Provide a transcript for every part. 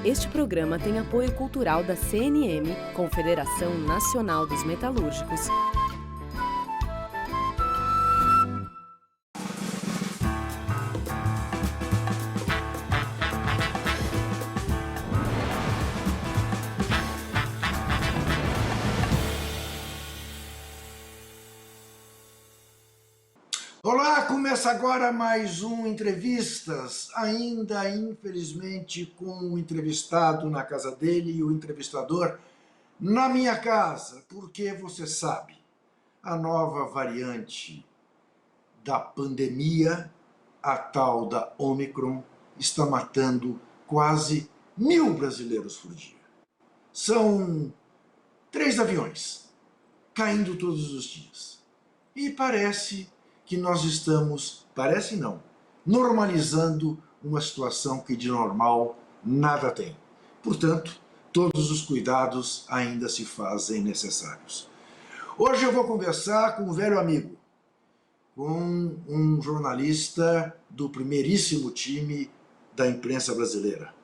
Este programa tem apoio cultural da CNM, Confederação Nacional dos Metalúrgicos. Olá, começa agora mais um Entrevistas, ainda infelizmente com o entrevistado na casa dele e o entrevistador na minha casa, porque você sabe, a nova variante da pandemia, a tal da Omicron, está matando quase 1.000 brasileiros por dia. São 3 aviões caindo todos os dias. E parece que nós estamos, parece não, normalizando uma situação que de normal nada tem. Portanto, todos os cuidados ainda se fazem necessários. Hoje eu vou conversar com um velho amigo, com um jornalista do primeiríssimo time da imprensa brasileira.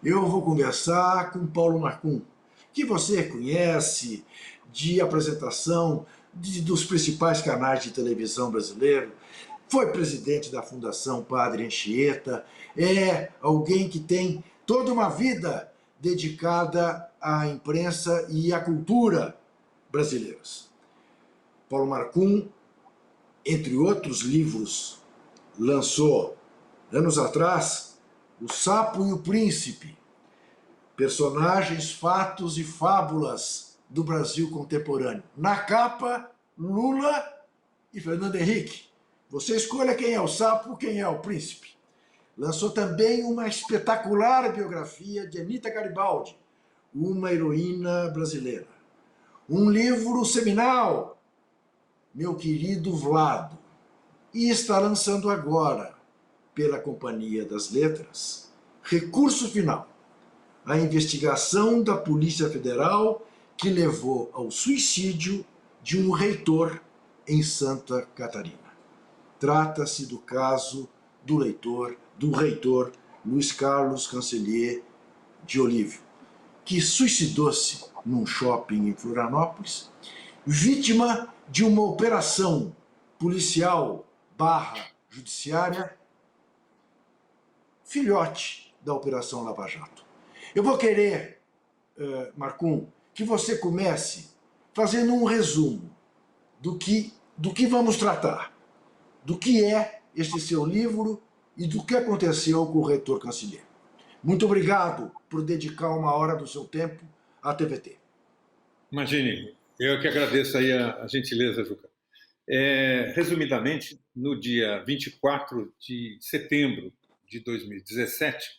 Eu vou conversar com Paulo Marcum, que você conhece de apresentação dos principais canais de televisão brasileiro, foi presidente da Fundação Padre Anchieta, é alguém que tem toda uma vida dedicada à imprensa e à cultura brasileiras. Paulo Marcum, entre outros livros, lançou, anos atrás, O Sapo e o Príncipe, personagens, fatos e fábulas do Brasil contemporâneo. Na capa, Lula e Fernando Henrique. Você escolha quem é o sapo, quem é o príncipe. Lançou também uma espetacular biografia de Anita Garibaldi, uma heroína brasileira. Um livro seminal, Meu Querido Vlado. E está lançando agora, pela Companhia das Letras, Recurso Final, a investigação da Polícia Federal que levou ao suicídio de um reitor em Santa Catarina. Trata-se do caso do reitor Luiz Carlos Cancellier de Olívio, que suicidou-se num shopping em Florianópolis, vítima de uma operação policial / judiciária, filhote da Operação Lava Jato. Eu vou querer, Marcum, que você comece fazendo um resumo do que vamos tratar, do que é este seu livro e do que aconteceu com o reitor Cancellier. Muito obrigado por dedicar uma hora do seu tempo à TVT. Imagine, eu que agradeço aí a gentileza, Juca. Resumidamente, no dia 24 de setembro de 2017,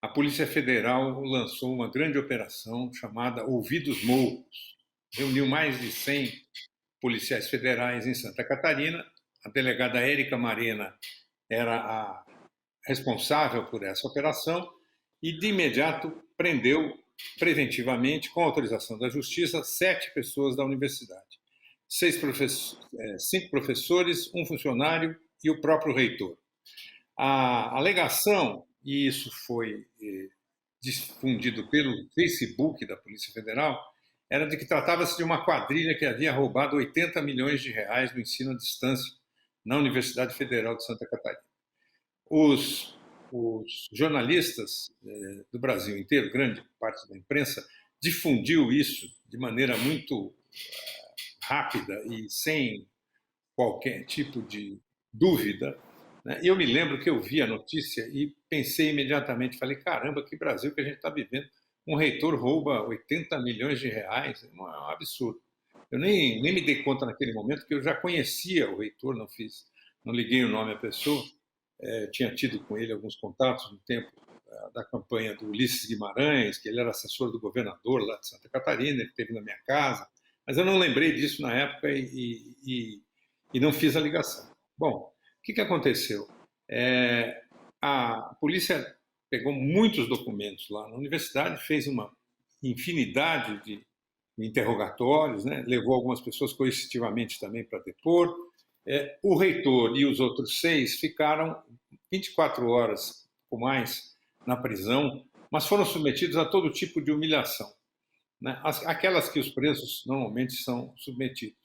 a Polícia Federal lançou uma grande operação chamada Ouvidos Moucos. Reuniu mais de 100 policiais federais em Santa Catarina. A delegada Érica Marena era a responsável por essa operação e, de imediato, prendeu preventivamente, com autorização da Justiça, 7 pessoas da universidade. 5 professores, um funcionário e o próprio reitor. A alegação, e isso foi difundido pelo Facebook da Polícia Federal, era de que tratava-se de uma quadrilha que havia roubado 80 milhões de reais no ensino à distância na Universidade Federal de Santa Catarina. Os jornalistas do Brasil inteiro, grande parte da imprensa, difundiu isso de maneira muito rápida e sem qualquer tipo de dúvida. E eu me lembro que eu vi a notícia e pensei imediatamente, falei, caramba, que Brasil que a gente está vivendo. Um reitor rouba 80 milhões de reais, é um absurdo. Eu nem me dei conta naquele momento que eu já conhecia o reitor, não liguei o nome à pessoa, tinha tido com ele alguns contatos no tempo da campanha do Ulisses Guimarães, que ele era assessor do governador lá de Santa Catarina, ele esteve na minha casa, mas eu não lembrei disso na época e não fiz a ligação. Bom, o que aconteceu? A polícia pegou muitos documentos lá na universidade, fez uma infinidade de interrogatórios, né? Levou algumas pessoas coercitivamente também para depor. O reitor e os outros 6 ficaram 24 horas ou mais na prisão, mas foram submetidos a todo tipo de humilhação, né? Aquelas que os presos normalmente são submetidos.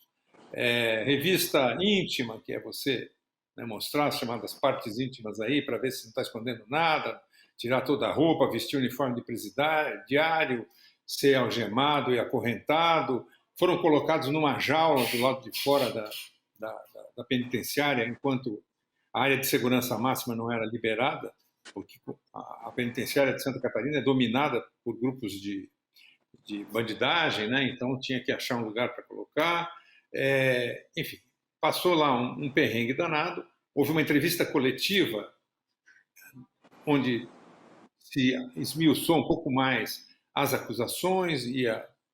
Revista íntima, que é você, né, mostrar as chamadas partes íntimas aí, para ver se não está escondendo nada, tirar toda a roupa, vestir o uniforme de presidiário, ser algemado e acorrentado. Foram colocados numa jaula do lado de fora da penitenciária, enquanto a área de segurança máxima não era liberada, porque a penitenciária de Santa Catarina é dominada por grupos de bandidagem, né? Então tinha que achar um lugar para colocar. Enfim, passou lá um perrengue danado. Houve uma entrevista coletiva onde se esmiuçou um pouco mais as acusações e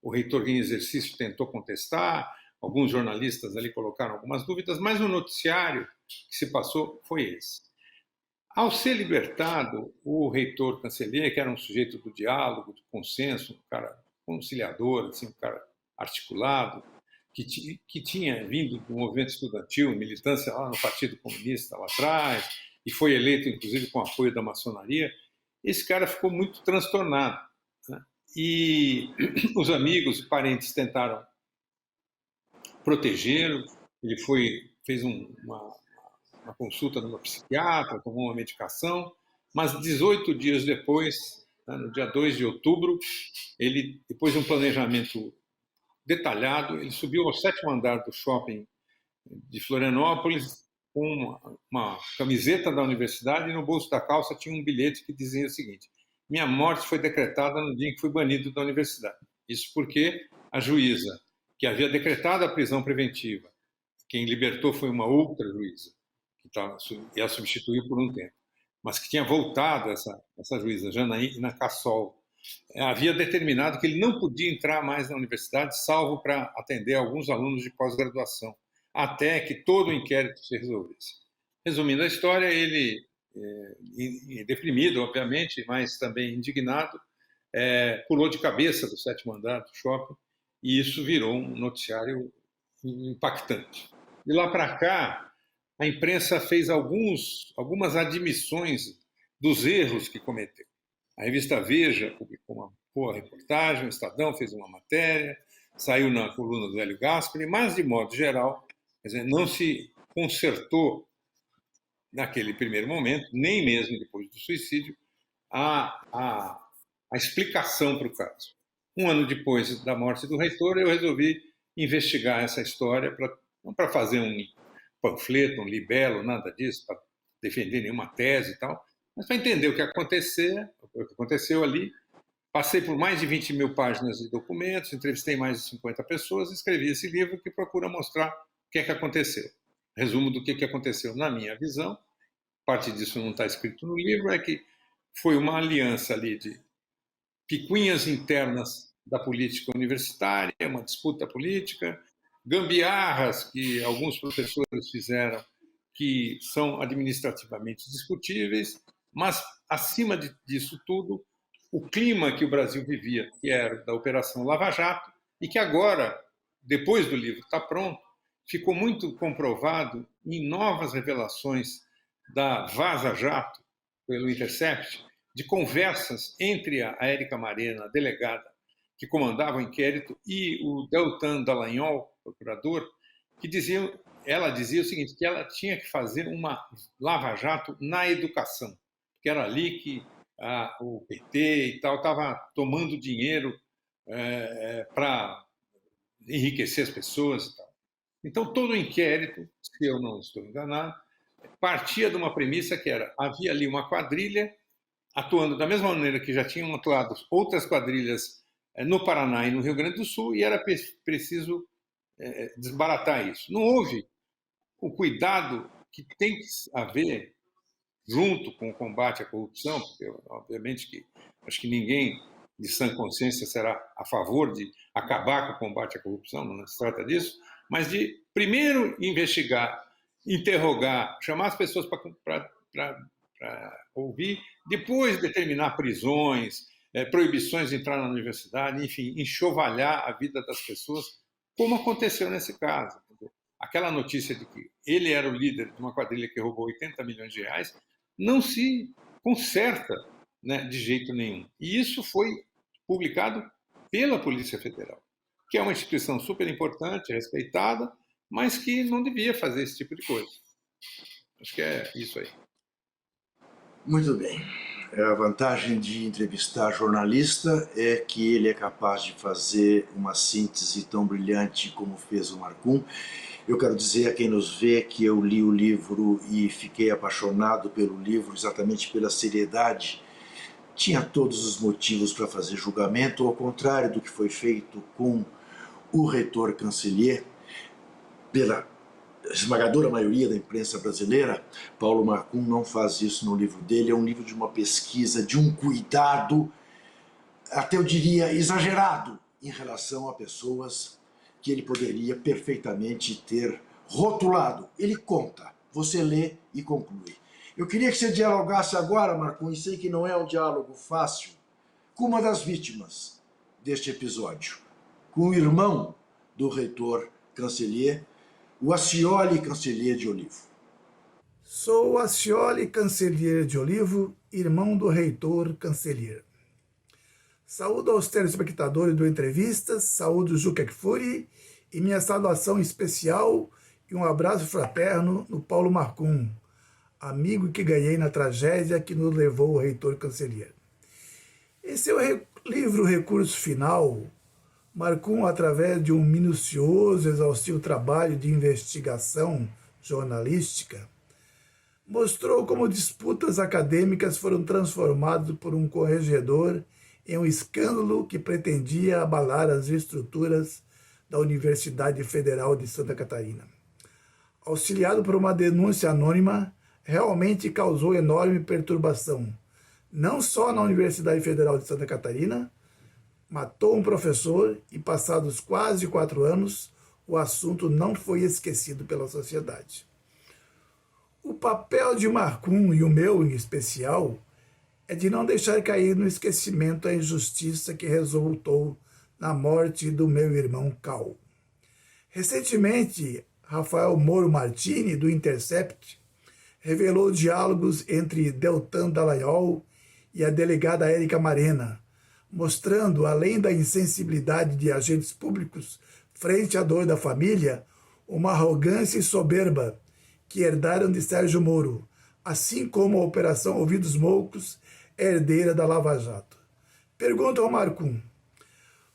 o reitor em exercício tentou contestar, alguns jornalistas ali colocaram algumas dúvidas, mas o noticiário que se passou foi esse. Ao ser libertado, o reitor Cancellier, que era um sujeito do diálogo, do consenso, um cara conciliador, assim, um cara articulado, que tinha vindo do movimento estudantil, militância lá no Partido Comunista lá atrás, e foi eleito, inclusive, com apoio da maçonaria, esse cara ficou muito transtornado, né? E os amigos e parentes tentaram protegê-lo. Ele fez uma consulta numa psiquiatra, tomou uma medicação, mas 18 dias depois, né, no dia 2 de outubro, ele, depois de um planejamento detalhado, ele subiu ao 7º andar do shopping de Florianópolis com uma camiseta da universidade e no bolso da calça tinha um bilhete que dizia o seguinte: minha morte foi decretada no dia em que fui banido da universidade. Isso porque a juíza que havia decretado a prisão preventiva, quem libertou foi uma outra juíza, que a substituiu por um tempo, mas que tinha voltado, essa juíza, Janaína Cassol, havia determinado que ele não podia entrar mais na universidade, salvo para atender alguns alunos de pós-graduação, até que todo o inquérito se resolvesse. Resumindo a história, ele, deprimido, obviamente, mas também indignado, pulou de cabeça do 7º andar do shopping, e isso virou um noticiário impactante. De lá para cá, a imprensa fez algumas admissões dos erros que cometeu. A revista Veja publicou uma boa reportagem, o Estadão fez uma matéria, saiu na coluna do Hélio Gaspari, mas, de modo geral, quer dizer, não se consertou naquele primeiro momento, nem mesmo depois do suicídio, a explicação para o caso. Um ano depois da morte do reitor, eu resolvi investigar essa história, não para fazer um panfleto, um libelo, nada disso, para defender nenhuma tese e tal, mas para entender o que aconteceu ali. Passei por mais de 20 mil páginas de documentos, entrevistei mais de 50 pessoas e escrevi esse livro que procura mostrar o que é que aconteceu. Resumo do que aconteceu na minha visão, parte disso não está escrito no livro, é que foi uma aliança ali de picuinhas internas da política universitária, uma disputa política, gambiarras que alguns professores fizeram que são administrativamente discutíveis, mas, acima disso tudo, o clima que o Brasil vivia, que era da Operação Lava Jato, e que agora, depois do livro estar pronto, ficou muito comprovado em novas revelações da Vaza Jato, pelo Intercept, de conversas entre a Érica Marena, a delegada que comandava o inquérito, e o Deltan Dallagnol, procurador, que ela dizia o seguinte, que ela tinha que fazer uma lava-jato na educação, porque era ali que o PT e tal estava tomando dinheiro para enriquecer as pessoas e tal. Então, todo o inquérito, se eu não estou enganado, partia de uma premissa que era, havia ali uma quadrilha atuando da mesma maneira que já tinham atuado outras quadrilhas no Paraná e no Rio Grande do Sul, e era preciso desbaratar isso. Não houve o cuidado que tem que haver junto com o combate à corrupção, porque, obviamente, acho que ninguém de sã consciência será a favor de acabar com o combate à corrupção, não se trata disso, mas de, primeiro, investigar, interrogar, chamar as pessoas para ouvir, depois determinar prisões, proibições de entrar na universidade, enfim, enxovalhar a vida das pessoas, como aconteceu nesse caso. Aquela notícia de que ele era o líder de uma quadrilha que roubou 80 milhões de reais não se conserta né, de jeito nenhum. E isso foi publicado pela Polícia Federal, que é uma instituição super importante, respeitada, mas que não devia fazer esse tipo de coisa. Acho que é isso aí. Muito bem. A vantagem de entrevistar jornalista é que ele é capaz de fazer uma síntese tão brilhante como fez o Marcum. Eu quero dizer a quem nos vê que eu li o livro e fiquei apaixonado pelo livro exatamente pela seriedade. Tinha todos os motivos para fazer julgamento, ao contrário do que foi feito com o reitor Cancellier, pela esmagadora maioria da imprensa brasileira. Paulo Marcum não faz isso no livro dele. É um livro de uma pesquisa, de um cuidado, até eu diria exagerado, em relação a pessoas que ele poderia perfeitamente ter rotulado. Ele conta, você lê e conclui. Eu queria que você dialogasse agora, Marcum, e sei que não é um diálogo fácil, com uma das vítimas deste episódio, com o irmão do reitor Cancellier, o Accioli Cancellier de Olivo. Sou Accioli Cancellier de Olivo, irmão do reitor Cancellier. Saúdo aos telespectadores do Entrevistas, saúdo o Juca Kfouri e minha saudação especial e um abraço fraterno no Paulo Marcum, amigo que ganhei na tragédia que nos levou o reitor Cancellier. Esse é o livro Recurso Final. Marcum, através de um minucioso e exaustivo trabalho de investigação jornalística, mostrou como disputas acadêmicas foram transformadas por um corregedor em um escândalo que pretendia abalar as estruturas da Universidade Federal de Santa Catarina. Auxiliado por uma denúncia anônima, realmente causou enorme perturbação, não só na Universidade Federal de Santa Catarina, matou um professor e, passados quase 4 anos, o assunto não foi esquecido pela sociedade. O papel de Marcum, e o meu em especial, é de não deixar cair no esquecimento a injustiça que resultou na morte do meu irmão Cal. Recentemente, Rafael Moro Martini, do Intercept, revelou diálogos entre Deltan Dallagnol e a delegada Érica Marena, mostrando, além da insensibilidade de agentes públicos frente à dor da família, uma arrogância e soberba que herdaram de Sérgio Moro, assim como a Operação Ouvidos Moucos, herdeira da Lava Jato. Pergunto ao Marcum: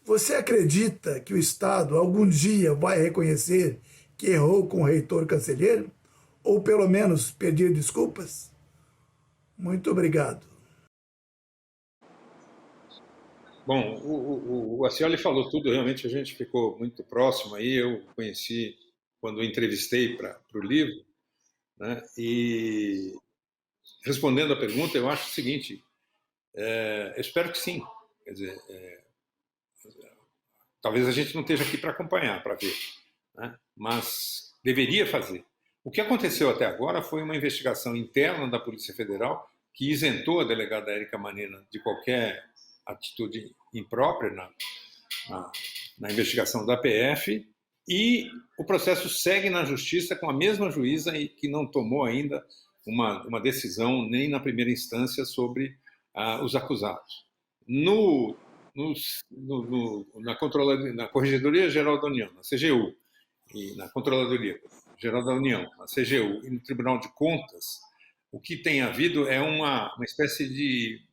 você acredita que o Estado algum dia vai reconhecer que errou com o reitor Cancellier? Ou pelo menos pedir desculpas? Muito obrigado. Bom, o Accioli falou tudo, realmente a gente ficou muito próximo aí, eu conheci quando eu entrevistei para o livro, né? E respondendo à pergunta, eu acho o seguinte, eu espero que sim, quer dizer, talvez a gente não esteja aqui para acompanhar, para ver, né? Mas deveria fazer. O que aconteceu até agora foi uma investigação interna da Polícia Federal que isentou a delegada Érica Marena de qualquer atitude imprópria na investigação da PF, e o processo segue na Justiça com a mesma juíza que não tomou ainda uma decisão nem na primeira instância sobre os acusados. Na Corregedoria Geral da União, na CGU, e na Controladoria Geral da União, na CGU e no Tribunal de Contas, o que tem havido é uma espécie de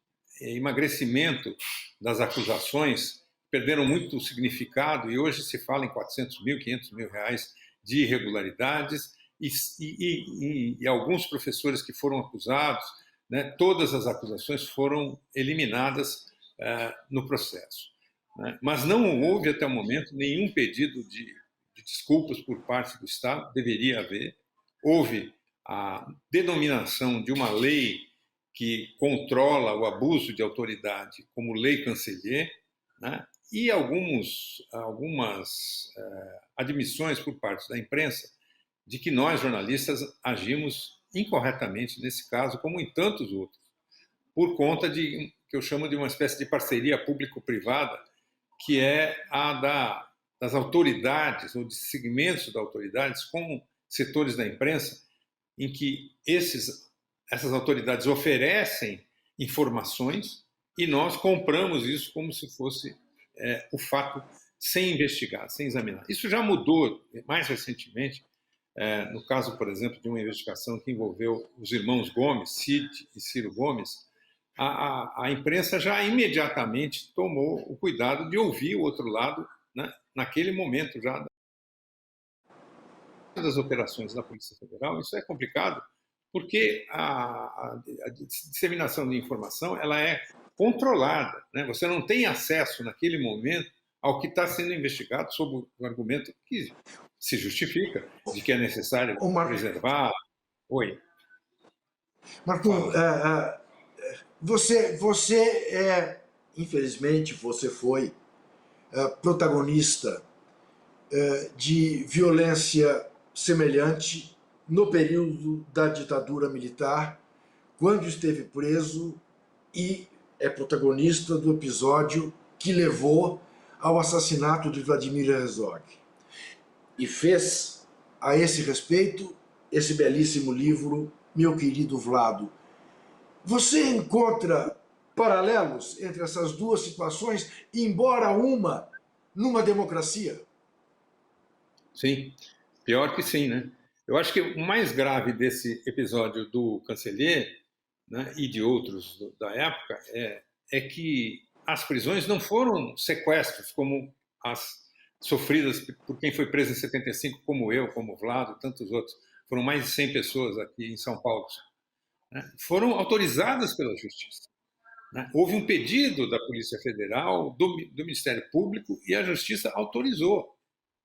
emagrecimento das acusações, perderam muito significado e hoje se fala em 400 mil, 500 mil reais de irregularidades e alguns professores que foram acusados, né, todas as acusações foram eliminadas no processo, né? Mas não houve até o momento nenhum pedido de desculpas por parte do Estado, deveria haver. Houve a denominação de uma lei que controla o abuso de autoridade como Lei Cancellier, né? E algumas admissões por parte da imprensa de que nós, jornalistas, agimos incorretamente nesse caso, como em tantos outros, por conta de que eu chamo de uma espécie de parceria público-privada, que é a das autoridades, ou de segmentos das autoridades, com setores da imprensa, em que essas autoridades oferecem informações e nós compramos isso como se fosse o fato sem investigar, sem examinar. Isso já mudou mais recentemente, no caso, por exemplo, de uma investigação que envolveu os irmãos Gomes, Cid e Ciro Gomes. A imprensa já imediatamente tomou o cuidado de ouvir o outro lado, né, naquele momento já das operações da Polícia Federal. Isso é complicado, porque a disseminação de informação ela é controlada, né? Você não tem acesso naquele momento ao que está sendo investigado sob o argumento que se justifica de que é necessário preservar. Oi. Marco, infelizmente, você foi protagonista de violência semelhante no período da ditadura militar, quando esteve preso, e é protagonista do episódio que levou ao assassinato de Vladimir Herzog. E fez, a esse respeito, esse belíssimo livro, Meu Querido Vlado. Você encontra paralelos entre essas duas situações, embora uma numa democracia? Sim, pior que sim, né? Eu acho que o mais grave desse episódio do Cancellier, né, e de outros da época é que as prisões não foram sequestros como as sofridas por quem foi preso em 75, como eu, como o Vlado, tantos outros. Foram mais de 100 pessoas aqui em São Paulo. Né? Foram autorizadas pela Justiça. Né? Houve um pedido da Polícia Federal, do Ministério Público, e a Justiça autorizou.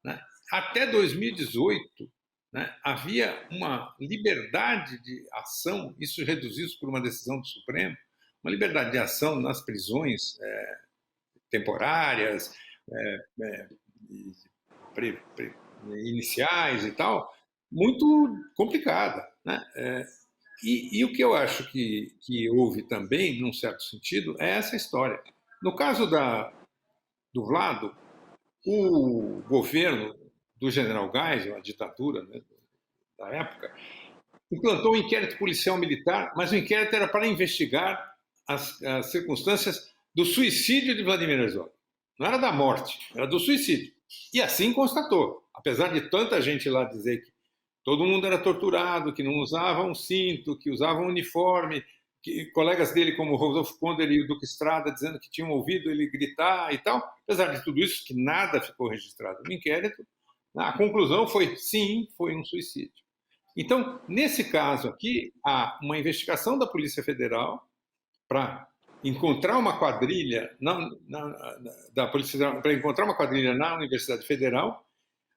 Né? Até 2018, né, havia uma liberdade de ação, isso reduzido por uma decisão do Supremo, uma liberdade de ação nas prisões temporárias, iniciais e tal, muito complicada. Né? E o que eu acho que houve também, num certo sentido, é essa história. No caso do Vlado, o governo do general Geisel, a ditadura, né, da época, implantou um inquérito policial militar, mas o inquérito era para investigar as circunstâncias do suicídio de Vladimir Herzog. Não era da morte, era do suicídio. E assim constatou, apesar de tanta gente lá dizer que todo mundo era torturado, que não usava um cinto, que usava um uniforme, que colegas dele, como o Rodolfo Konder e o Duque Estrada, dizendo que tinham ouvido ele gritar e tal. Apesar de tudo isso, que nada ficou registrado no inquérito, a conclusão foi, sim, foi um suicídio. Então, nesse caso aqui, há uma investigação da Polícia Federal para encontrar uma quadrilha da Polícia Federal, para encontrar uma quadrilha na Universidade Federal.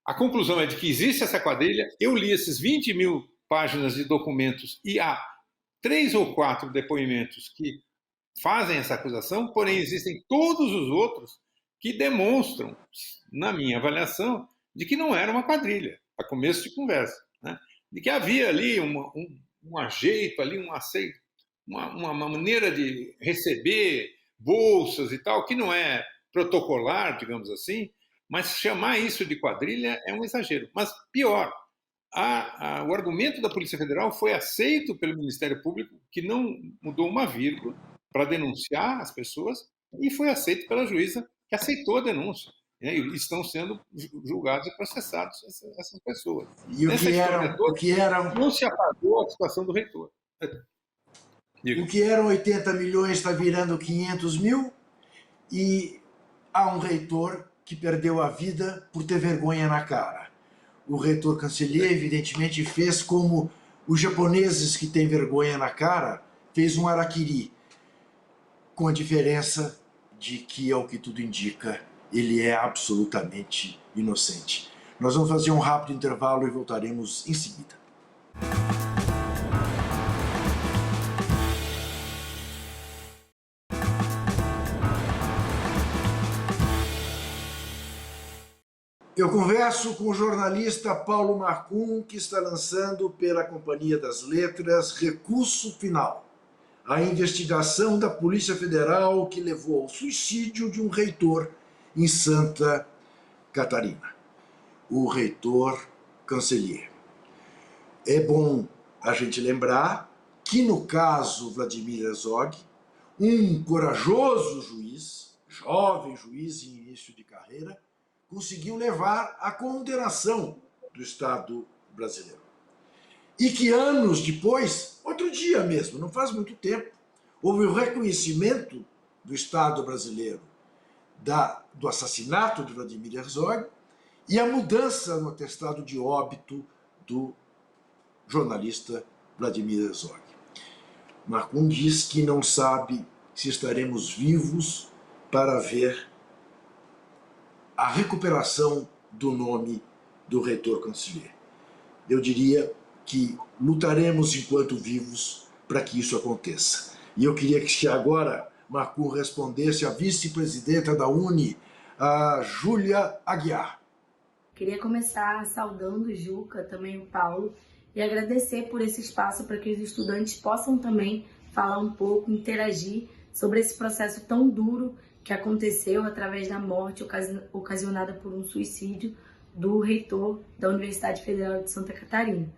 A conclusão é de que existe essa quadrilha. Eu li esses 20 mil páginas de documentos e há 3 ou 4 depoimentos que fazem essa acusação, porém existem todos os outros que demonstram, na minha avaliação, de que não era uma quadrilha, a começo de conversa, né? De que havia ali um ajeito, ali um aceito, uma maneira de receber bolsas e tal, que não é protocolar, digamos assim, mas chamar isso de quadrilha é um exagero. Mas pior, o argumento da Polícia Federal foi aceito pelo Ministério Público, que não mudou uma vírgula para denunciar as pessoas, e foi aceito pela juíza, que aceitou a denúncia. E estão sendo julgados e processados essas pessoas. E o que era não se apagou a situação do reitor. O que eram 80 milhões está virando 500 mil, e há um reitor que perdeu a vida por ter vergonha na cara. O reitor Cancellier, evidentemente, fez como os japoneses que têm vergonha na cara, fez um harakiri, com a diferença de que, ao que tudo indica, ele é absolutamente inocente. Nós vamos fazer um rápido intervalo e voltaremos em seguida. Eu converso com o jornalista Paulo Marcum, que está lançando pela Companhia das Letras Recurso Final, a investigação da Polícia Federal que levou ao suicídio de um reitor em Santa Catarina, o reitor Cancellier. É bom a gente lembrar que, no caso Vladimir Herzog, um corajoso juiz, jovem juiz em início de carreira, conseguiu levar à condenação do Estado brasileiro. E que anos depois, outro dia mesmo, não faz muito tempo, houve o reconhecimento do Estado brasileiro do assassinato de Vladimir Herzog e a mudança no atestado de óbito do jornalista Vladimir Herzog. Marcum diz que não sabe se estaremos vivos para ver a recuperação do nome do reitor-canceler. Eu diria que lutaremos enquanto vivos para que isso aconteça. E eu queria que agora Marcum respondesse à vice-presidenta da UNE, a Júlia Aguiar. Queria começar saudando o Juca, também o Paulo, e agradecer por esse espaço para que os estudantes possam também falar um pouco, interagir sobre esse processo tão duro que aconteceu através da morte ocasionada por um suicídio do reitor da Universidade Federal de Santa Catarina.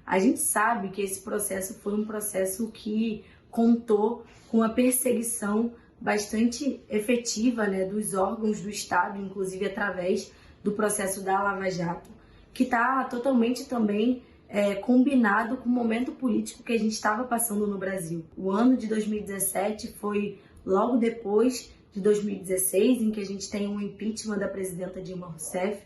A gente sabe que esse processo foi um processo que contou com a perseguição bastante efetiva, né, dos órgãos do Estado, inclusive através do processo da Lava Jato, que está totalmente também combinado com o momento político que a gente estava passando no Brasil. O ano de 2017 foi logo depois de 2016, em que a gente tem um impeachment da presidenta Dilma Rousseff,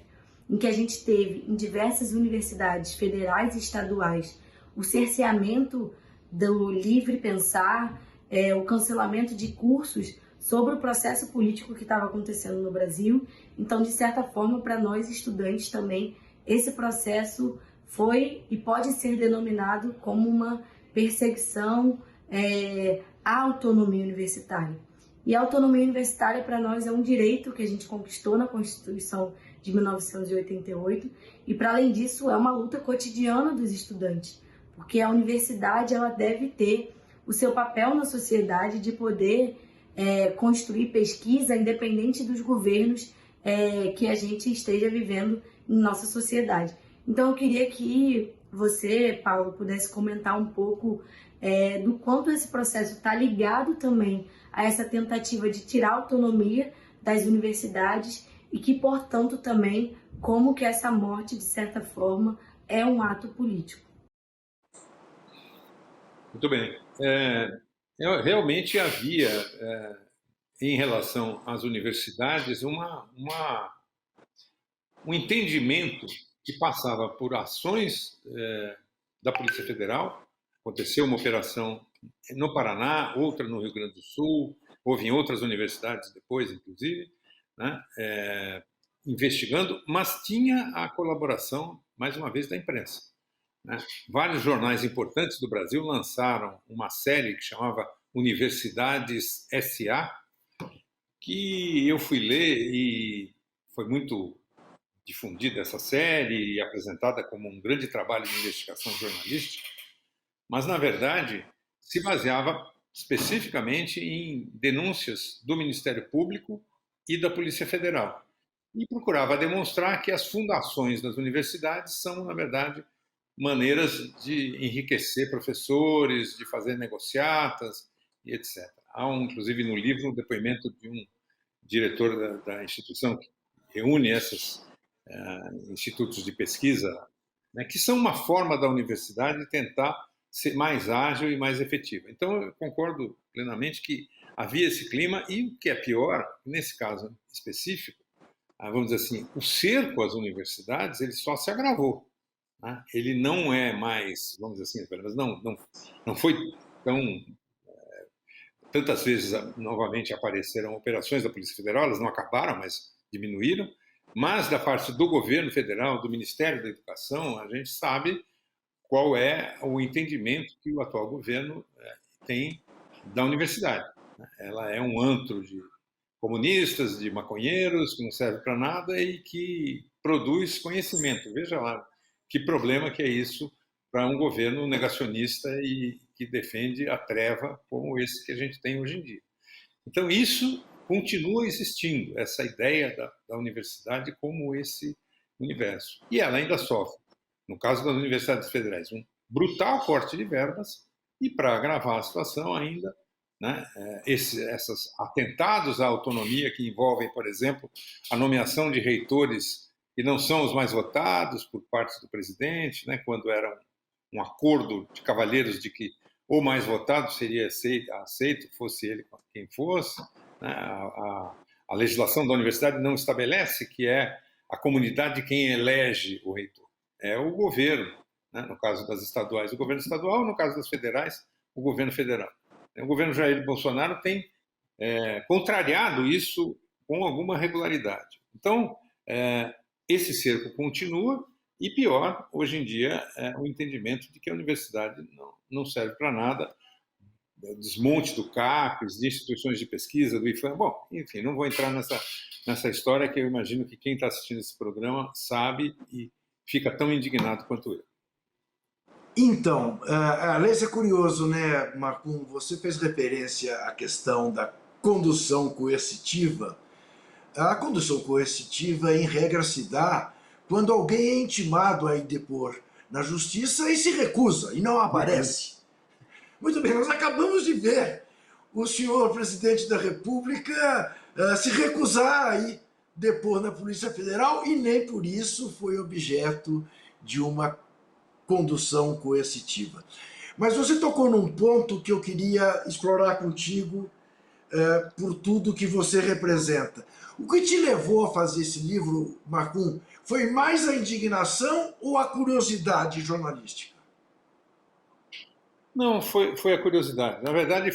em que a gente teve em diversas universidades federais e estaduais o cerceamento do livre pensar, o cancelamento de cursos sobre o processo político que estava acontecendo no Brasil. Então, de certa forma, para nós estudantes também, esse processo foi e pode ser denominado como uma perseguição à autonomia universitária. E a autonomia universitária para nós é um direito que a gente conquistou na Constituição de 1988 e, para além disso, é uma luta cotidiana dos estudantes, porque a universidade ela deve ter o seu papel na sociedade de poder construir pesquisa independente dos governos que a gente esteja vivendo em nossa sociedade. Então, eu queria que você, Paulo, pudesse comentar um pouco do quanto esse processo está ligado também a essa tentativa de tirar a autonomia das universidades e que, portanto, também como que essa morte, de certa forma, é um ato político. Muito bem. Realmente havia, em relação às universidades, um entendimento que passava por ações da Polícia Federal. Aconteceu uma operação no Paraná, outra no Rio Grande do Sul, houve em outras universidades depois, inclusive, né, investigando, mas tinha a colaboração, mais uma vez, da imprensa. Né? Vários jornais importantes do Brasil lançaram uma série que chamava Universidades S.A., que eu fui ler e foi muito difundida essa série e apresentada como um grande trabalho de investigação jornalística, mas, na verdade, se baseava especificamente em denúncias do Ministério Público e da Polícia Federal. E procurava demonstrar que as fundações das universidades são, na verdade, maneiras de enriquecer professores, de fazer negociatas e etc. Há, inclusive, no livro, um depoimento de um diretor da instituição que reúne esses institutos de pesquisa, né, que são uma forma da universidade de tentar ser mais ágil e mais efetiva. Então, eu concordo plenamente que havia esse clima e, o que é pior, nesse caso específico, vamos dizer assim, o cerco às universidades ele só se agravou. Né? Ele não é mais, vamos dizer assim, pelo menos não foi tão... Tantas vezes, novamente, apareceram operações da Polícia Federal, elas não acabaram, mas diminuíram. Mas, da parte do governo federal, do Ministério da Educação, a gente sabe qual é o entendimento que o atual governo tem da universidade. Ela é um antro de comunistas, de maconheiros, que não serve para nada e que produz conhecimento. Veja lá que problema que é isso para um governo negacionista e que defende a treva como esse que a gente tem hoje em dia. Então, isso continua existindo, essa ideia da universidade como esse universo. E ela ainda sofre, no caso das universidades federais, um brutal corte de verbas e, para agravar a situação, ainda né, esses atentados à autonomia que envolvem, por exemplo, a nomeação de reitores que não são os mais votados por parte do presidente, né, quando era um acordo de cavalheiros de que o mais votado seria aceito, fosse ele quem fosse. Né, a legislação da universidade não estabelece que é a comunidade quem elege o reitor. É o governo, né, no caso das estaduais, o governo estadual, no caso das federais, o governo federal. O governo Jair Bolsonaro tem contrariado isso com alguma regularidade. Então, esse cerco continua e, pior, hoje em dia, o entendimento de que a universidade não serve para nada, desmonte do CAPES, de instituições de pesquisa, do IFAM. Bom, enfim, não vou entrar nessa história que eu imagino que quem está assistindo esse programa sabe e fica tão indignado quanto eu. Então, aliás, é curioso, né, Marcum? Você fez referência à questão da condução coercitiva. A condução coercitiva, em regra, se dá quando alguém é intimado a ir depor na justiça e se recusa, e não aparece. Muito bem, nós acabamos de ver o senhor presidente da República se recusar a ir depor na Polícia Federal e nem por isso foi objeto de uma condução coercitiva. Mas você tocou num ponto que eu queria explorar contigo por tudo que você representa. O que te levou a fazer esse livro, Marcum, foi mais a indignação ou a curiosidade jornalística? Não, foi a curiosidade. Na verdade,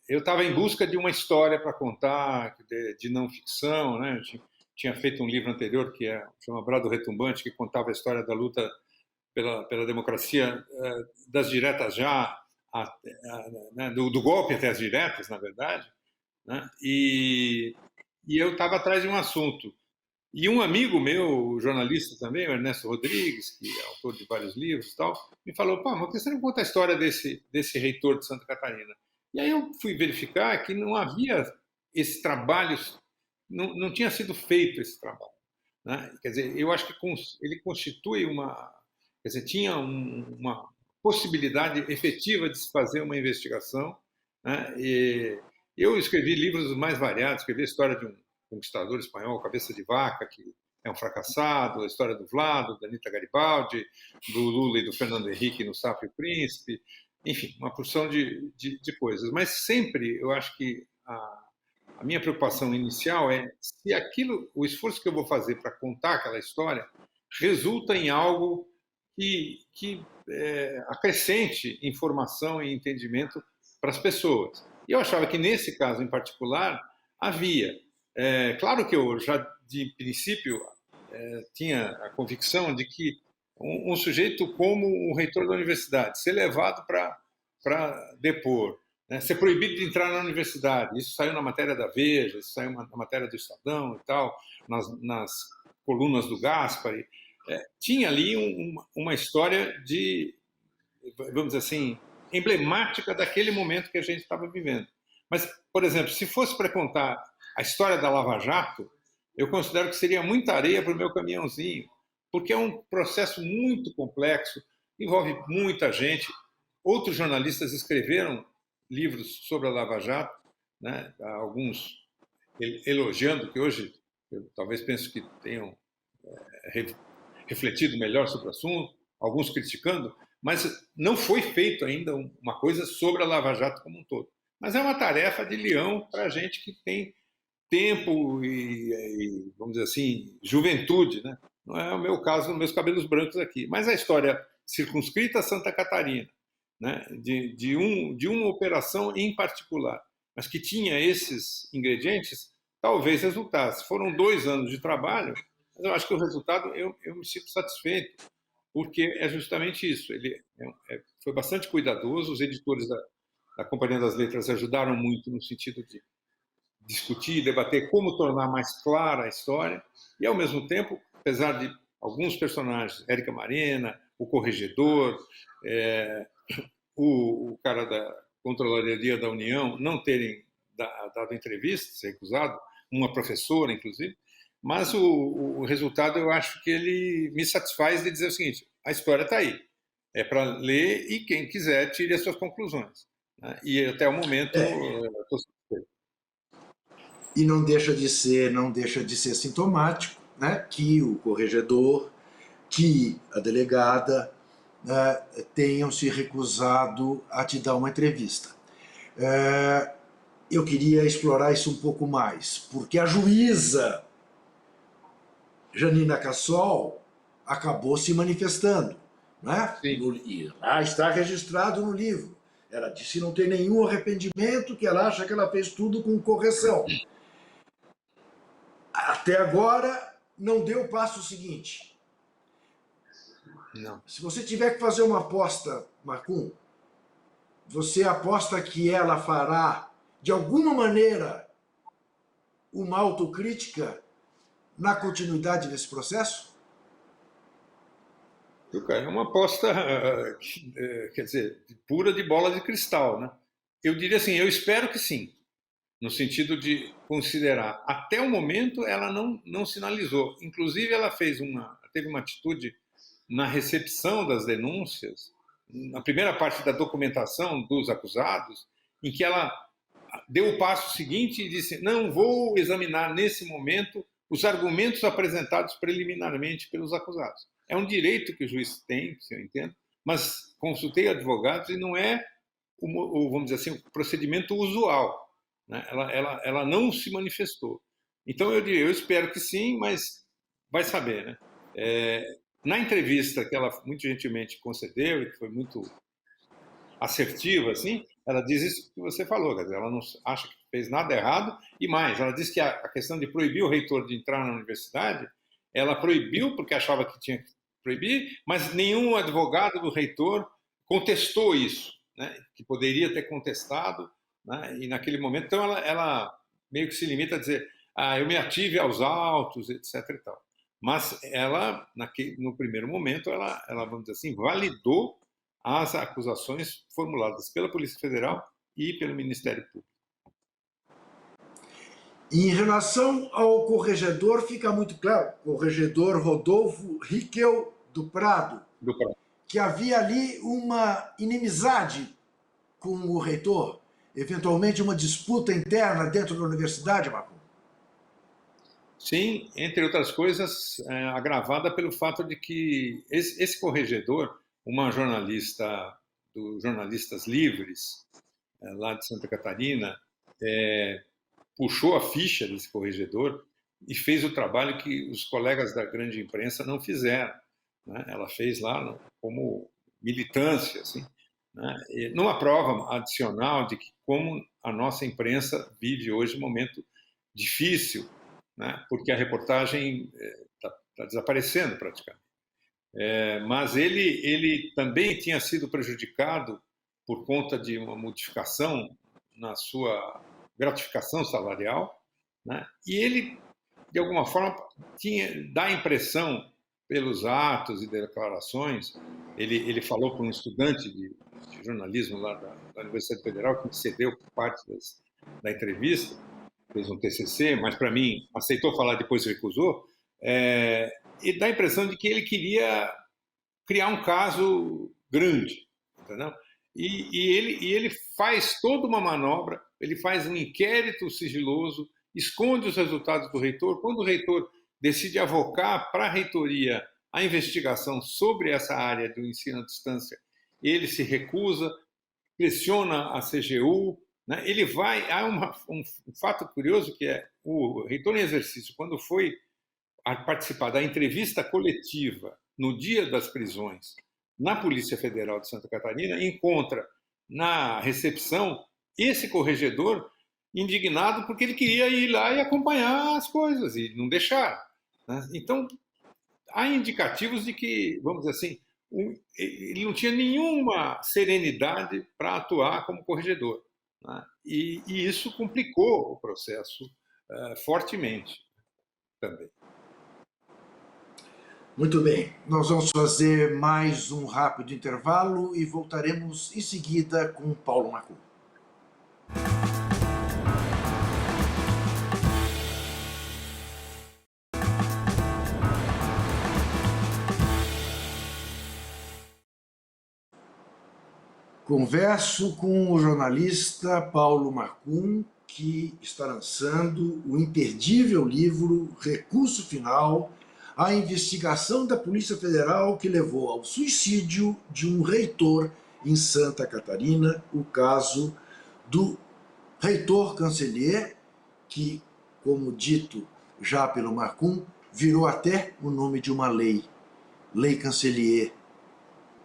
eu estava em busca de uma história para contar, de não ficção, né? Eu tinha feito um livro anterior que chama Brado Retumbante, que contava a história da luta pela democracia, das diretas já, né, do golpe até as diretas, na verdade, né? E eu estava atrás de um assunto. E um amigo meu, jornalista também, o Ernesto Rodrigues, que é autor de vários livros e tal, me falou: pá, mas por que você não conta a história desse reitor de Santa Catarina? E aí eu fui verificar que não havia esse trabalho, não tinha sido feito esse trabalho. Né? Quer dizer, eu acho que ele constitui quer dizer, tinha uma possibilidade efetiva de se fazer uma investigação. Né? E eu escrevi livros mais variados, escrevi a história de um conquistador espanhol, Cabeça de Vaca, que é um fracassado, a história do Vlado, da Anita Garibaldi, do Lula e do Fernando Henrique no Sapo e o Príncipe, enfim, uma porção de coisas. Mas sempre eu acho que a minha preocupação inicial é se o esforço que eu vou fazer para contar aquela história resulta em algo que acrescente informação e entendimento para as pessoas. E eu achava que, nesse caso em particular, havia. Claro que eu já, de princípio, tinha a convicção de que um sujeito como o reitor da universidade ser levado para depor, né, ser proibido de entrar na universidade, isso saiu na matéria da Veja, isso saiu na matéria do Estadão e tal, nas colunas do Gaspari, tinha ali uma história vamos dizer assim, emblemática daquele momento que a gente estava vivendo. Mas, por exemplo, se fosse para contar a história da Lava Jato, eu considero que seria muita areia para o meu caminhãozinho, porque é um processo muito complexo, envolve muita gente. Outros jornalistas escreveram livros sobre a Lava Jato, né? Alguns elogiando, que hoje eu talvez penso que tenham refletido melhor sobre o assunto, alguns criticando, mas não foi feito ainda uma coisa sobre a Lava Jato como um todo. Mas é uma tarefa de leão para a gente que tem tempo e, vamos dizer assim, juventude, né? Não é o meu caso, nos meus cabelos brancos aqui. Mas a história circunscrita a Santa Catarina, né? de uma operação em particular, mas que tinha esses ingredientes, talvez resultasse. Foram 2 anos de trabalho, mas eu acho que o resultado, eu me sinto satisfeito, porque é justamente isso. Ele foi bastante cuidadoso, os editores da Companhia das Letras ajudaram muito no sentido de discutir, debater como tornar mais clara a história, e, ao mesmo tempo, apesar de alguns personagens, Érica Marena, o Corregedor, o cara da Controladoria da União, não terem dado entrevista, ser recusado, uma professora, inclusive, mas o resultado, eu acho que ele me satisfaz de dizer o seguinte: a história está aí, é para ler e quem quiser tire as suas conclusões. né? E até o momento estou satisfeito. E não deixa de ser sintomático, né, que o corregedor, que a delegada tenham se recusado a te dar uma entrevista. Eu queria explorar isso um pouco mais, porque a juíza Janina Cassol acabou se manifestando, né? E lá está registrado no livro. Ela disse não ter nenhum arrependimento, que ela acha que ela fez tudo com correção. Até agora não deu o passo seguinte. Não. Se você tiver que fazer uma aposta, Marcum, você aposta que ela fará, de alguma maneira, uma autocrítica na continuidade desse processo? É uma aposta, quer dizer, pura de bola de cristal, né? Eu diria assim, eu espero que sim, no sentido de considerar. Até o momento, ela não sinalizou. Inclusive, ela teve uma atitude na recepção das denúncias, na primeira parte da documentação dos acusados, em que ela deu o passo seguinte e disse: não vou examinar nesse momento os argumentos apresentados preliminarmente pelos acusados. É um direito que o juiz tem, se eu entendo, mas consultei advogados e não é, vamos dizer assim, o procedimento usual, né? Ela não se manifestou. Então eu espero que sim, mas vai saber, né? Na entrevista que ela muito gentilmente concedeu e que foi muito assertiva, assim, ela diz isso que você falou, quer dizer, ela não acha que fez nada errado, e mais, ela diz que a questão de proibir o reitor de entrar na universidade, ela proibiu porque achava que tinha que proibir, mas nenhum advogado do reitor contestou isso, né, que poderia ter contestado, né, e naquele momento, então ela meio que se limita a dizer, eu me ative aos autos, etc. e tal. Mas ela, no primeiro momento, ela, vamos dizer assim, validou as acusações formuladas pela Polícia Federal e pelo Ministério Público. Em relação ao corregedor, fica muito claro, corregedor Rodolfo Riquel do Prado, que havia ali uma inimizade com o reitor, eventualmente uma disputa interna dentro da universidade, Marco? Sim, entre outras coisas, agravada pelo fato de que esse corregedor, uma jornalista do Jornalistas Livres, lá de Santa Catarina, puxou a ficha desse corregedor e fez o trabalho que os colegas da grande imprensa não fizeram, né? Ela fez lá como militância, assim, né? E numa prova adicional de que como a nossa imprensa vive hoje um momento difícil, né? Porque a reportagem está desaparecendo praticamente. Mas ele também tinha sido prejudicado por conta de uma modificação na sua gratificação salarial, né? E ele, de alguma forma, dá a impressão, pelos atos e declarações, ele falou para um estudante de jornalismo lá da Universidade Federal, que cedeu parte da entrevista, fez um TCC, mas para mim aceitou falar, depois recusou, e dá a impressão de que ele queria criar um caso grande, entendeu? E ele faz toda uma manobra, ele faz um inquérito sigiloso, esconde os resultados do reitor. Quando o reitor decide avocar para a reitoria a investigação sobre essa área do ensino à distância, ele se recusa, pressiona a CGU, né? Ele vai... Há um fato curioso que é o reitor em exercício, quando foi participar da entrevista coletiva no dia das prisões na Polícia Federal de Santa Catarina, encontra na recepção esse corregedor indignado porque ele queria ir lá e acompanhar as coisas e não deixar, né? Então, há indicativos de que, vamos dizer assim, ele não tinha nenhuma serenidade para atuar como corregedor, né? E isso complicou o processo fortemente também. Muito bem, nós vamos fazer mais um rápido intervalo e voltaremos em seguida com Paulo Marcum. Converso com o jornalista Paulo Marcum, que está lançando o imperdível livro Recurso Final, a investigação da Polícia Federal que levou ao suicídio de um reitor em Santa Catarina, o caso do reitor Cancellier, que, como dito já pelo Marcum, virou até o nome de uma lei, Lei Cancellier,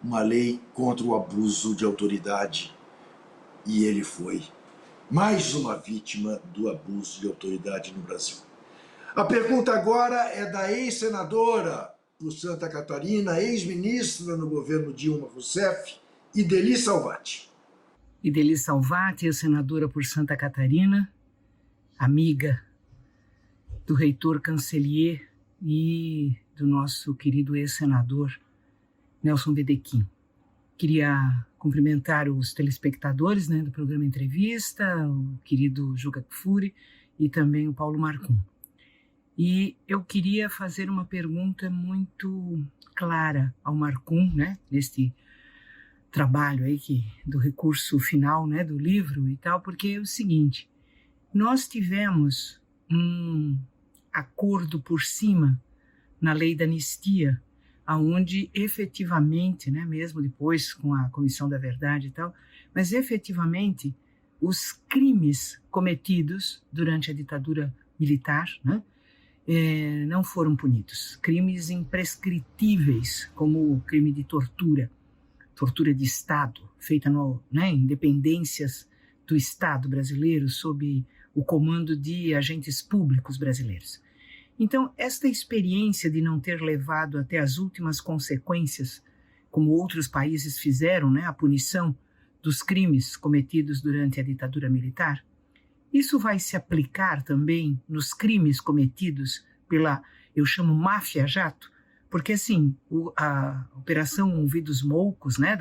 uma lei contra o abuso de autoridade. E ele foi mais uma vítima do abuso de autoridade no Brasil. A pergunta agora é da ex-senadora por Santa Catarina, ex-ministra no governo Dilma Rousseff, Idely Salvati. Idely Salvati, ex-senadora por Santa Catarina, amiga do reitor Cancellier e do nosso querido ex-senador Nelson Vedekhin. Queria cumprimentar os telespectadores, né, do programa Entrevista, o querido Juca Kfouri e também o Paulo Marcum. E eu queria fazer uma pergunta muito clara ao Marcum, né, neste trabalho aí do recurso final, né, do livro e tal, porque é o seguinte: nós tivemos um acordo por cima na lei da anistia, aonde efetivamente, né, mesmo depois com a Comissão da Verdade e tal, mas efetivamente os crimes cometidos durante a ditadura militar, né, não foram punidos. Crimes imprescritíveis, como o crime de tortura de Estado, feita em dependências do Estado brasileiro, sob o comando de agentes públicos brasileiros. Então, esta experiência de não ter levado até as últimas consequências, como outros países fizeram, né, a punição dos crimes cometidos durante a ditadura militar, isso vai se aplicar também nos crimes cometidos pela, eu chamo, máfia jato, porque assim, a Operação Ouvidos Moucos, né,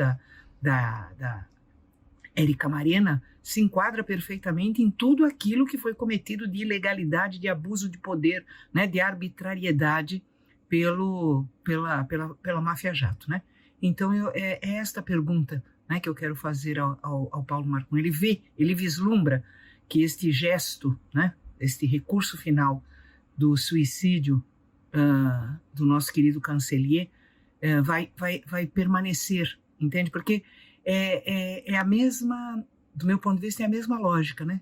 da Érica Marena, se enquadra perfeitamente em tudo aquilo que foi cometido de ilegalidade, de abuso de poder, né, de arbitrariedade pela máfia jato, né? Então é esta pergunta, né, que eu quero fazer ao Paulo Marcum. Ele vislumbra que este gesto, né, este recurso final do suicídio do nosso querido Cancellier vai permanecer, entende? Porque é a mesma, do meu ponto de vista, é a mesma lógica, né?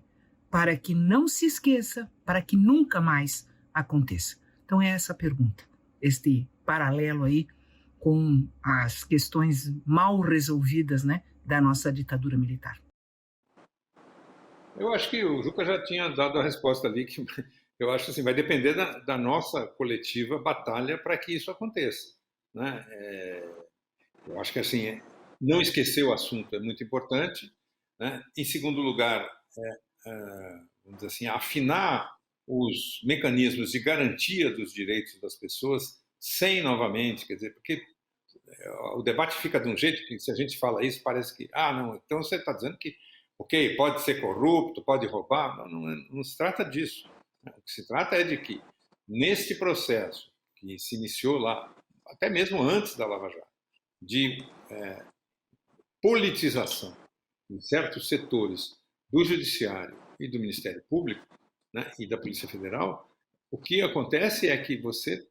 Para que não se esqueça, para que nunca mais aconteça. Então é essa pergunta, este paralelo aí com as questões mal resolvidas, né, da nossa ditadura militar. Eu acho que o Juca já tinha dado a resposta ali, que eu acho assim, vai depender da nossa coletiva batalha para que isso aconteça, né? Eu acho que assim, não esquecer o assunto é muito importante, né? Em segundo lugar, vamos dizer assim, afinar os mecanismos de garantia dos direitos das pessoas sem novamente, quer dizer, porque o debate fica de um jeito que, se a gente fala isso, parece que, não, então você está dizendo que, ok, pode ser corrupto, pode roubar, não se trata disso. O que se trata é de que, neste processo que se iniciou lá, até mesmo antes da Lava Jato, de politização em certos setores do Judiciário e do Ministério Público, né, e da Polícia Federal, o que acontece é que você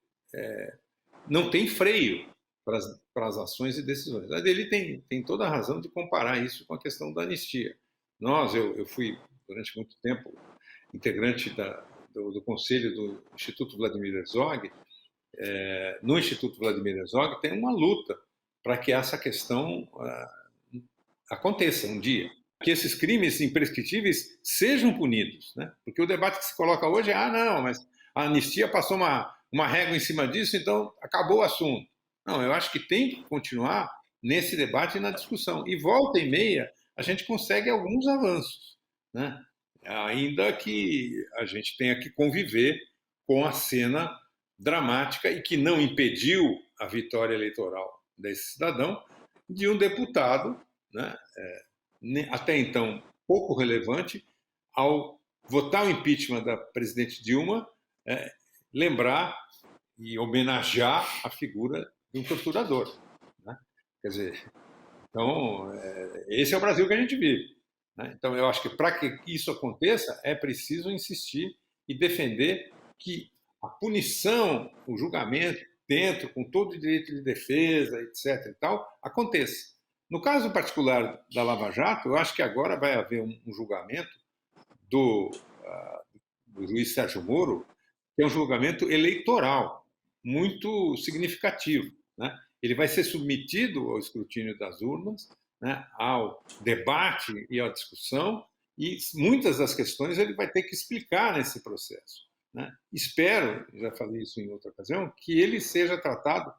não tem freio para as ações e decisões. Ele tem toda a razão de comparar isso com a questão da anistia. Eu fui, durante muito tempo, integrante do Conselho do Instituto Vladimir Herzog. No Instituto Vladimir Herzog tem uma luta para que essa questão aconteça um dia, que esses crimes imprescritíveis sejam punidos, né? Porque o debate que se coloca hoje é, não, mas a anistia passou uma régua em cima disso, então acabou o assunto. Não, eu acho que tem que continuar nesse debate e na discussão. E volta e meia a gente consegue alguns avanços, né? Ainda que a gente tenha que conviver com a cena dramática e que não impediu a vitória eleitoral desse cidadão, de um deputado, né, até então pouco relevante, ao votar o impeachment da presidente Dilma, lembrar e homenagear a figura de um torturador, né? Quer dizer, Então, esse é o Brasil que a gente vive, né? Então, eu acho que para que isso aconteça, é preciso insistir e defender que a punição, o julgamento, dentro, com todo o direito de defesa, etc. e tal, aconteça. No caso particular da Lava Jato, eu acho que agora vai haver um julgamento do, do juiz Sérgio Moro, que é um julgamento eleitoral muito significativo, né? Ele vai ser submetido ao escrutínio das urnas, né, ao debate e à discussão, e muitas das questões ele vai ter que explicar nesse processo, né? Espero, já falei isso em outra ocasião, que ele seja tratado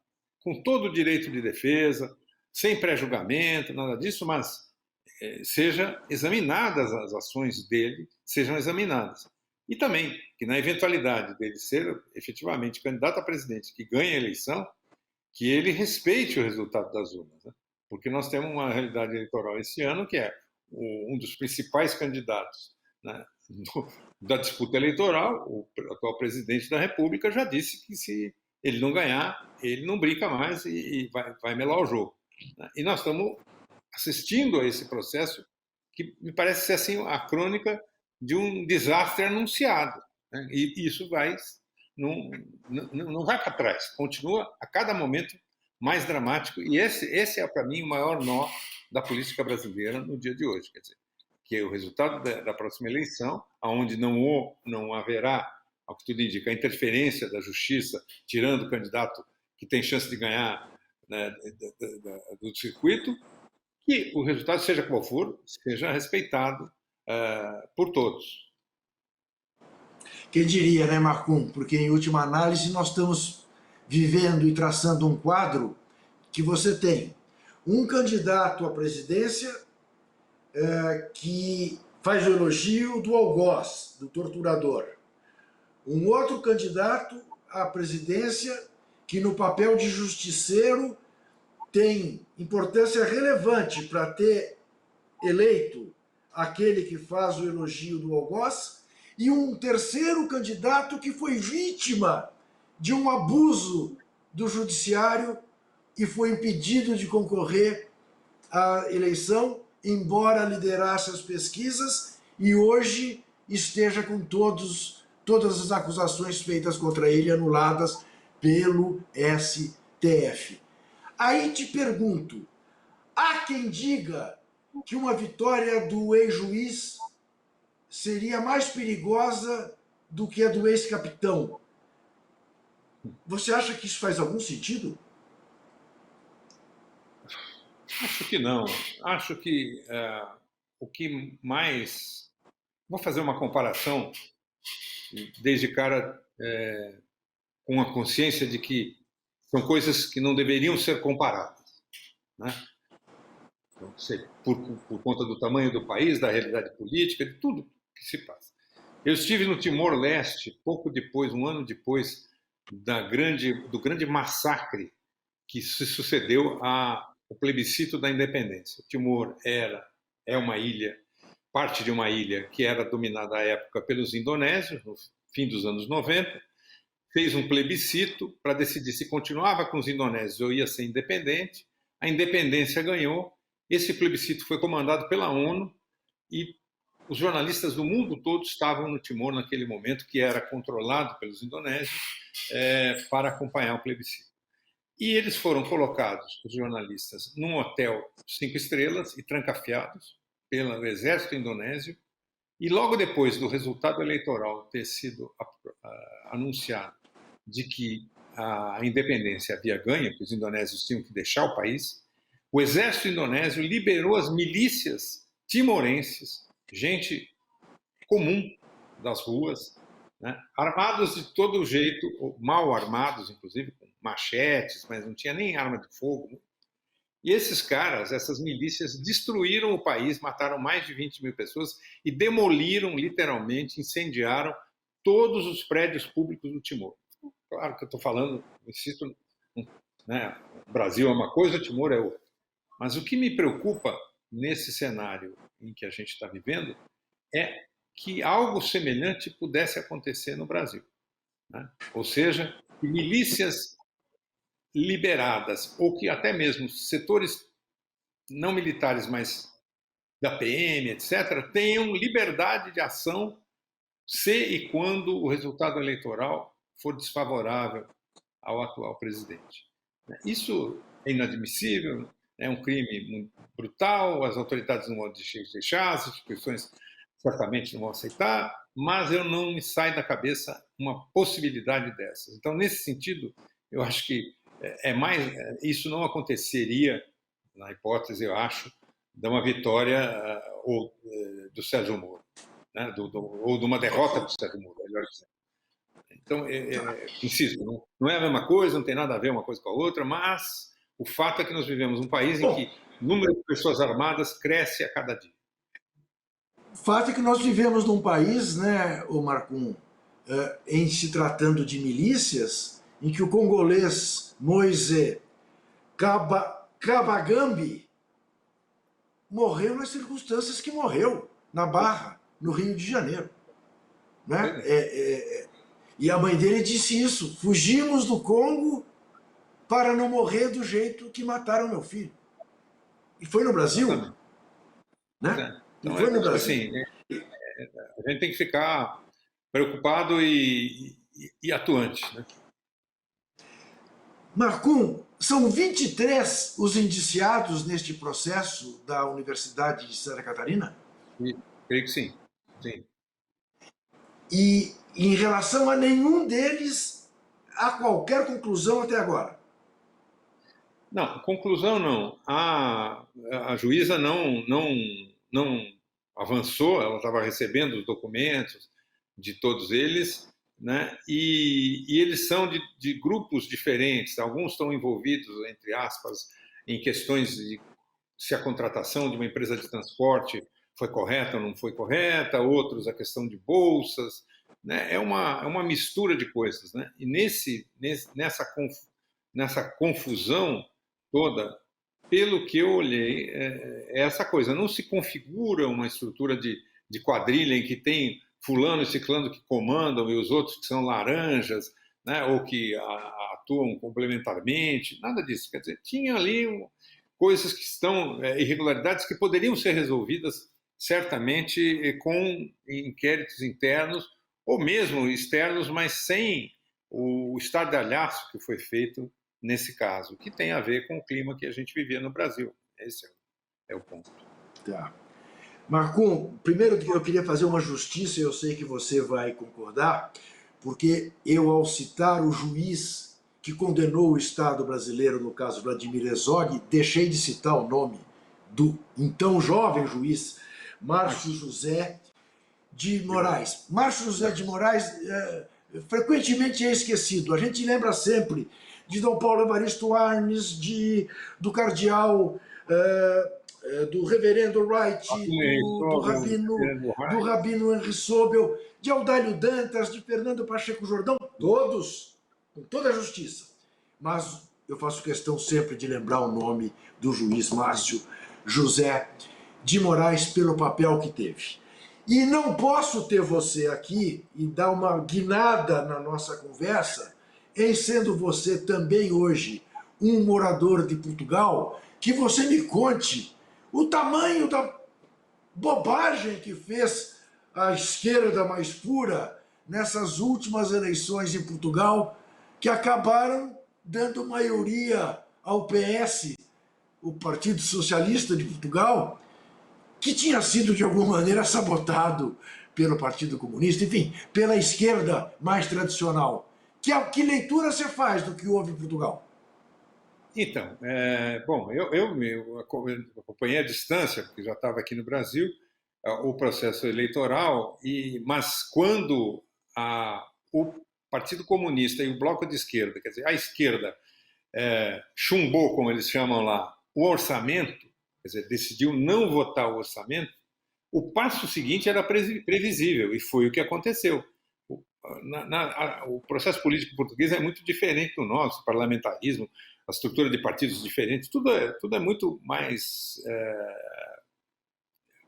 com todo o direito de defesa, sem pré-julgamento, nada disso, mas seja examinadas as ações dele, sejam examinadas. E também que, na eventualidade dele ser efetivamente candidato a presidente que ganha a eleição, que ele respeite o resultado das urnas, né? Porque nós temos uma realidade eleitoral esse ano que é um dos principais candidatos, né, da disputa eleitoral. O atual presidente da República já disse que se ele não ganhar, ele não brinca mais e vai melar o jogo, né? E nós estamos assistindo a esse processo que me parece ser assim a crônica de um desastre anunciado, né? E isso não vai para trás, continua a cada momento mais dramático, e esse é para mim o maior nó da política brasileira no dia de hoje, quer dizer, que é o resultado da próxima eleição, onde não haverá, ao que tudo indica, a interferência da justiça, tirando o candidato que tem chance de ganhar, né, do circuito, que o resultado, seja qual for, seja respeitado por todos. Quem diria, né, Marcum? Porque, em última análise, nós estamos vivendo e traçando um quadro que você tem um candidato à presidência que faz o elogio do algoz, do torturador. Um outro candidato à presidência que, no papel de justiceiro, tem importância relevante para ter eleito aquele que faz o elogio do algoz, e um terceiro candidato que foi vítima de um abuso do judiciário e foi impedido de concorrer à eleição, embora liderasse as pesquisas, e hoje esteja com todas as acusações feitas contra ele anuladas pelo STF. Aí te pergunto, há quem diga que uma vitória do ex-juiz seria mais perigosa do que a do ex-capitão. Você acha que isso faz algum sentido? Acho que não. Acho que o que mais... Vou fazer uma comparação, desde cara, com a consciência de que são coisas que não deveriam ser comparadas, né? Então, por conta do tamanho do país, da realidade política, de tudo que se passa. Eu estive no Timor-Leste pouco depois, um ano depois do grande massacre que se sucedeu ao plebiscito da independência. O Timor é uma ilha, parte de uma ilha que era dominada à época pelos indonésios, no fim dos anos 90, fez um plebiscito para decidir se continuava com os indonésios ou ia ser independente. A independência ganhou. Esse plebiscito foi comandado pela ONU e os jornalistas do mundo todo estavam no Timor naquele momento, que era controlado pelos indonésios, para acompanhar o plebiscito. E eles foram colocados, os jornalistas, num hotel 5 estrelas e trancafiados pelo exército indonésio. E logo depois do resultado eleitoral ter sido anunciado de que a independência havia ganho, que os indonésios tinham que deixar o país, o exército indonésio liberou as milícias timorenses, gente comum das ruas, né, armados de todo jeito, mal armados, inclusive, com machetes, mas não tinha nem arma de fogo. E esses caras, essas milícias, destruíram o país, mataram mais de 20 mil pessoas e demoliram, literalmente, incendiaram todos os prédios públicos do Timor. Claro que eu estou falando, insisto, né, o Brasil é uma coisa, o Timor é outra. Mas o que me preocupa nesse cenário em que a gente está vivendo é que algo semelhante pudesse acontecer no Brasil, né? Ou seja, que milícias liberadas, ou que até mesmo setores não militares, mas da PM, etc., tenham liberdade de ação se e quando o resultado eleitoral for desfavorável ao atual presidente. Isso é inadmissível, é um crime muito brutal, as autoridades não vão deixar, as instituições certamente não vão aceitar, mas eu não me sai da cabeça uma possibilidade dessas. Então, nesse sentido, eu acho que isso não aconteceria, na hipótese, eu acho, de uma vitória do Sérgio Moro, né? Ou de uma derrota do Sérgio Moro, melhor dizendo. Então, insisto, não é a mesma coisa, não tem nada a ver uma coisa com a outra, mas o fato é que nós vivemos um país em que o número de pessoas armadas cresce a cada dia. O fato é que nós vivemos num país, né, o Marcum, em se tratando de milícias, em que o congolês Moise Kabagambi morreu nas circunstâncias que morreu, na Barra, no Rio de Janeiro. Né? E a mãe dele disse isso: fugimos do Congo para não morrer do jeito que mataram meu filho. E foi no Brasil. Né? Então, foi no Brasil. Assim, a gente tem que ficar preocupado e atuante. Né? Marcum, são 23 os indiciados neste processo da Universidade de Santa Catarina? Creio que sim. Sim. E em relação a nenhum deles há qualquer conclusão até agora? Não, conclusão não. A juíza não avançou, ela estava recebendo os documentos de todos eles, né? E eles são de grupos diferentes. Alguns estão envolvidos, entre aspas, em questões de se a contratação de uma empresa de transporte foi correta ou não foi correta, outros a questão de bolsas, né? É uma mistura de coisas, né? E nessa confusão toda, pelo que eu olhei, é essa coisa. Não se configura uma estrutura de quadrilha em que tem fulano e ciclano que comandam e os outros que são laranjas, né, ou que atuam complementarmente, nada disso. Quer dizer, tinha ali coisas que estão, irregularidades que poderiam ser resolvidas certamente com inquéritos internos ou mesmo externos, mas sem o estardalhaço que foi feito nesse caso, que tem a ver com o clima que a gente vivia no Brasil. Esse é o ponto. Tá. Marcum, primeiro eu queria fazer uma justiça, eu sei que você vai concordar, porque eu, ao citar o juiz que condenou o Estado brasileiro, no caso Vladimir Herzog, deixei de citar o nome do então jovem juiz Márcio José de Moraes. Márcio José de Moraes frequentemente é esquecido. A gente lembra sempre de Dom Paulo Evaristo Arnes, do cardeal, do reverendo Wright, do rabino Henri Sobel, de Audálio Dantas, de Fernando Pacheco Jordão, todos com toda a justiça. Mas eu faço questão sempre de lembrar o nome do juiz Márcio José de Moraes pelo papel que teve. E não posso ter você aqui e dar uma guinada na nossa conversa, em sendo você também hoje um morador de Portugal, que você me conte o tamanho da bobagem que fez a esquerda mais pura nessas últimas eleições em Portugal, que acabaram dando maioria ao PS, o Partido Socialista de Portugal, que tinha sido de alguma maneira sabotado pelo Partido Comunista, enfim, pela esquerda mais tradicional. Que leitura você faz do que houve em Portugal? Então, bom, eu acompanhei à distância, porque já estava aqui no Brasil, o processo eleitoral, mas quando o Partido Comunista e o Bloco de Esquerda, quer dizer, a esquerda chumbou, como eles chamam lá, o orçamento, quer dizer, decidiu não votar o orçamento, o passo seguinte era previsível, e foi o que aconteceu. O processo político português é muito diferente do nosso, o parlamentarismo, a estrutura de partidos diferentes, tudo é muito mais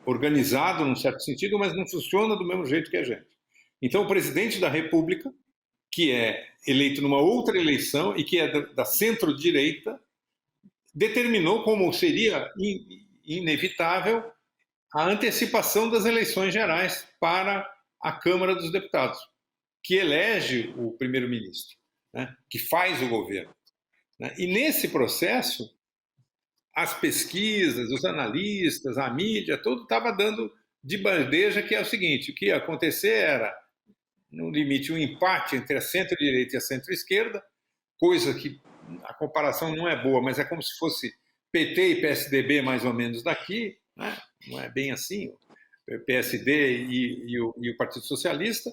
organizado, num certo sentido, mas não funciona do mesmo jeito que a gente. Então, o presidente da República, que é eleito numa outra eleição e que é da centro-direita, determinou, como seria inevitável, a antecipação das eleições gerais para a Câmara dos Deputados, que elege o primeiro-ministro, né, que faz o governo. Né? E nesse processo, as pesquisas, os analistas, a mídia, tudo estava dando de bandeja que é o seguinte: o que ia acontecer era, no limite, um empate entre a centro-direita e a centro-esquerda, coisa que a comparação não é boa, mas é como se fosse PT e PSDB mais ou menos daqui, né? Não é bem assim, o PSD e o Partido Socialista,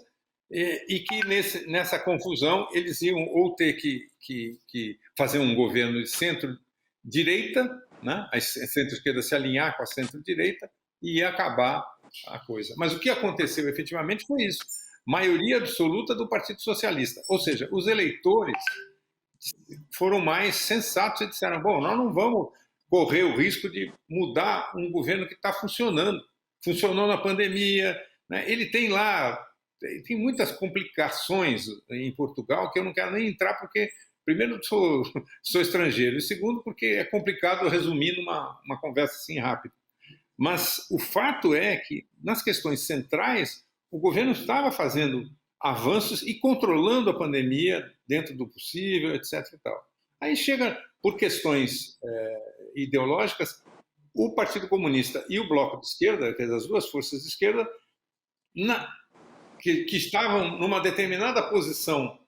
e que nessa confusão eles iam ou ter que fazer um governo de centro-direita, né? A centro-esquerda se alinhar com a centro-direita e ia acabar a coisa. Mas o que aconteceu efetivamente foi isso: maioria absoluta do Partido Socialista, ou seja, os eleitores foram mais sensatos e disseram: bom, nós não vamos correr o risco de mudar um governo que está funcionando. Funcionou na pandemia, né? Ele tem tem muitas complicações em Portugal que eu não quero nem entrar, porque, primeiro, sou estrangeiro, e segundo, porque é complicado resumir numa conversa assim rápida. Mas o fato é que, nas questões centrais, o governo estava fazendo avanços e controlando a pandemia dentro do possível, etc. e tal. Aí chega, por questões ideológicas, o Partido Comunista e o Bloco de Esquerda, quer dizer, as duas forças de esquerda, que estavam numa determinada posição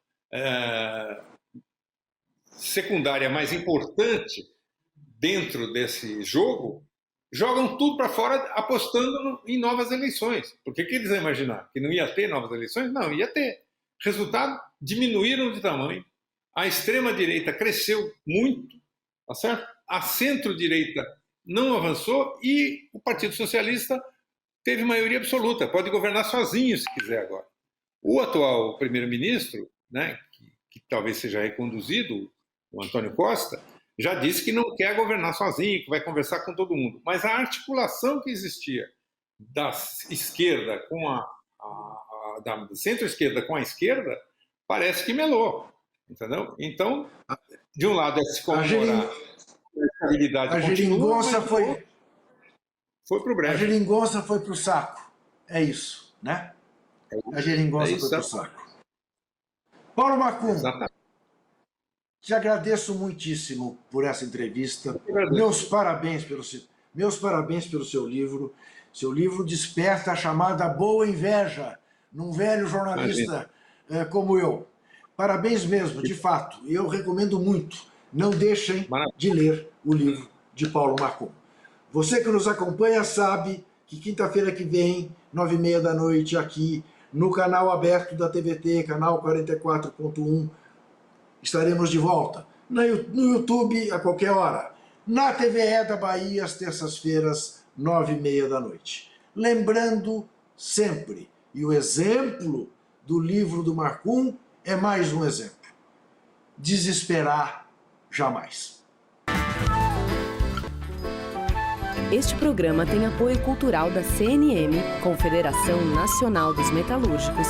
secundária mais importante dentro desse jogo, jogam tudo para fora apostando em novas eleições. Por que eles iam imaginar? Que não ia ter novas eleições? Não, ia ter. Resultado, diminuíram de tamanho, a extrema-direita cresceu muito, tá certo? A centro-direita não avançou e o Partido Socialista teve maioria absoluta, pode governar sozinho se quiser agora. O atual primeiro-ministro, né, que talvez seja reconduzido, o Antônio Costa, já disse que não quer governar sozinho, que vai conversar com todo mundo. Mas a articulação que existia da esquerda com da centro-esquerda com a esquerda parece que melou, entendeu? Então, de um lado é se comemorar a estabilidade a geringonça foi para o brejo. A geringonça foi para o saco. É isso, né? A geringonça foi para o saco. Paulo Macum, te agradeço muitíssimo por essa entrevista. Meus parabéns pelo seu livro. Seu livro desperta a chamada boa inveja num velho jornalista como eu. Parabéns mesmo, de fato. Eu recomendo muito. Não deixem de ler o livro de Paulo Macum. Você que nos acompanha sabe que quinta-feira que vem, 9h30 da noite, aqui no canal aberto da TVT, canal 44.1, estaremos de volta. No YouTube, a qualquer hora. Na TVE da Bahia, às terças-feiras, 9h30 da noite. Lembrando sempre, e o exemplo do livro do Macum é mais um exemplo: desesperar jamais. Este programa tem apoio cultural da CNM, Confederação Nacional dos Metalúrgicos.